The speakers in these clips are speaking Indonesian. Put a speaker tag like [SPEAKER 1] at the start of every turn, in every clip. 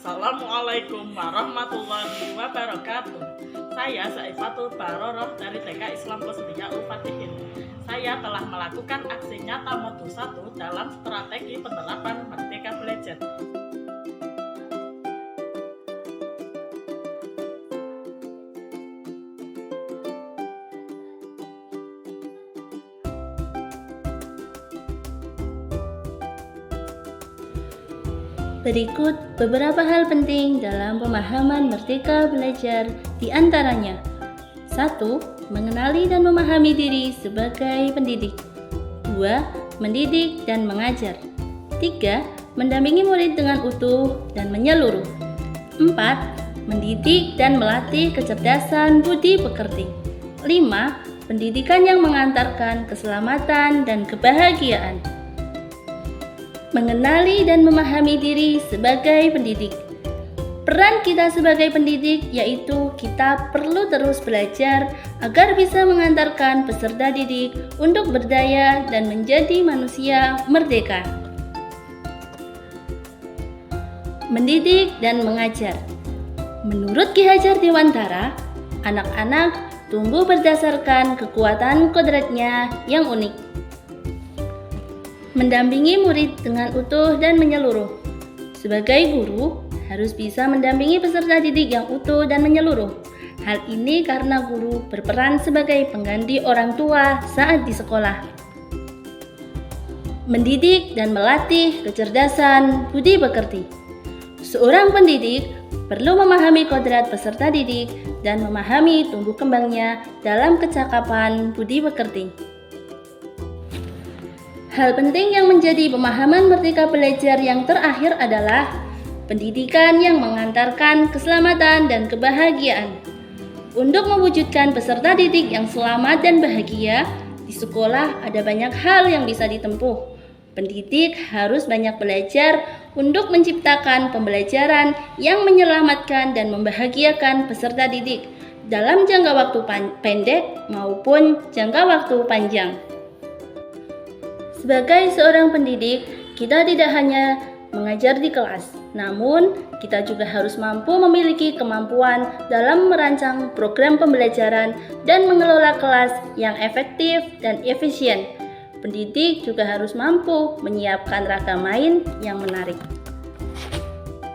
[SPEAKER 1] Assalamualaikum warahmatullahi wabarakatuh. Saya Saifatul Baroroh dari TK Islam Qusdiyatul Fatihin. Saya telah melakukan aksi nyata Modul 1 dalam strategi penerapan Merdeka Belajar.
[SPEAKER 2] Berikut beberapa hal penting dalam pemahaman Merdeka Belajar, di antaranya 1. Mengenali dan memahami diri sebagai pendidik. 2. Mendidik dan mengajar. 3. Mendampingi murid dengan utuh dan menyeluruh. 4. Mendidik dan melatih kecerdasan budi pekerti. 5. Pendidikan yang mengantarkan keselamatan dan kebahagiaan. Mengenali dan memahami diri sebagai pendidik. Peran kita sebagai pendidik yaitu kita perlu terus belajar agar bisa mengantarkan peserta didik untuk berdaya dan menjadi manusia merdeka. Mendidik dan mengajar. Menurut Ki Hajar Dewantara, anak-anak tumbuh berdasarkan kekuatan kodratnya yang unik. Mendampingi murid dengan utuh dan menyeluruh. Sebagai guru, harus bisa mendampingi peserta didik yang utuh dan menyeluruh. Hal ini karena guru berperan sebagai pengganti orang tua saat di sekolah. Mendidik dan melatih kecerdasan budi pekerti. Seorang pendidik perlu memahami kodrat peserta didik dan memahami tumbuh kembangnya dalam kecakapan budi pekerti. Hal penting yang menjadi pemahaman Merdeka Belajar yang terakhir adalah pendidikan yang mengantarkan keselamatan dan kebahagiaan. Untuk mewujudkan peserta didik yang selamat dan bahagia, di sekolah ada banyak hal yang bisa ditempuh. Pendidik harus banyak belajar untuk menciptakan pembelajaran yang menyelamatkan dan membahagiakan peserta didik dalam jangka waktu pendek maupun jangka waktu panjang. Sebagai seorang pendidik, kita tidak hanya mengajar di kelas, namun kita juga harus mampu memiliki kemampuan dalam merancang program pembelajaran dan mengelola kelas yang efektif dan efisien. Pendidik juga harus mampu menyiapkan ragam main yang menarik.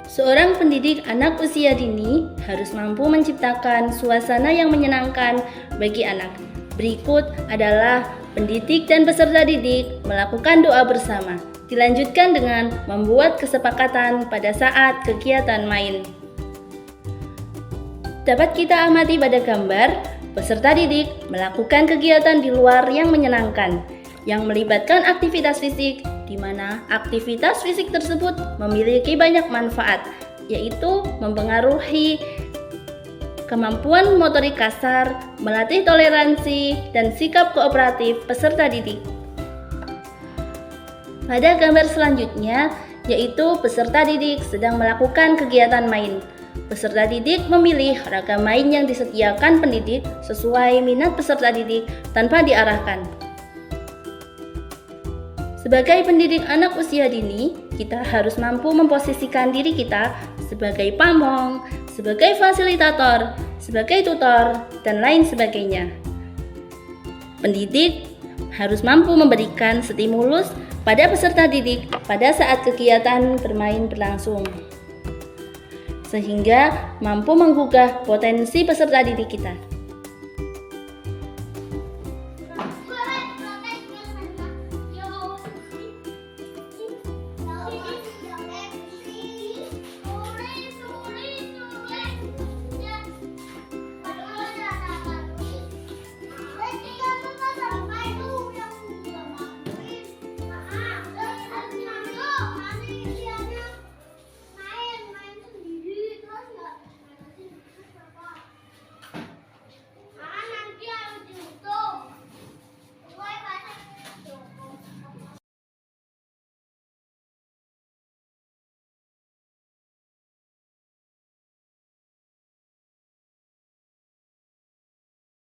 [SPEAKER 2] Seorang pendidik anak usia dini harus mampu menciptakan suasana yang menyenangkan bagi anak. Berikut adalah pendidik dan peserta didik melakukan doa bersama. Dilanjutkan dengan membuat kesepakatan pada saat kegiatan main. Dapat kita amati pada gambar, peserta didik melakukan kegiatan di luar yang menyenangkan, yang melibatkan aktivitas fisik, di mana aktivitas fisik tersebut memiliki banyak manfaat, yaitu mempengaruhi kemampuan motorik kasar, melatih toleransi, dan sikap kooperatif peserta didik. Pada gambar selanjutnya, yaitu peserta didik sedang melakukan kegiatan main. Peserta didik memilih ragam main yang disediakan pendidik sesuai minat peserta didik tanpa diarahkan. Sebagai pendidik anak usia dini, kita harus mampu memposisikan diri kita sebagai pamong, sebagai fasilitator, sebagai tutor, dan lain sebagainya. Pendidik harus mampu memberikan stimulus pada peserta didik pada saat kegiatan bermain berlangsung, sehingga mampu menggugah potensi peserta didik kita.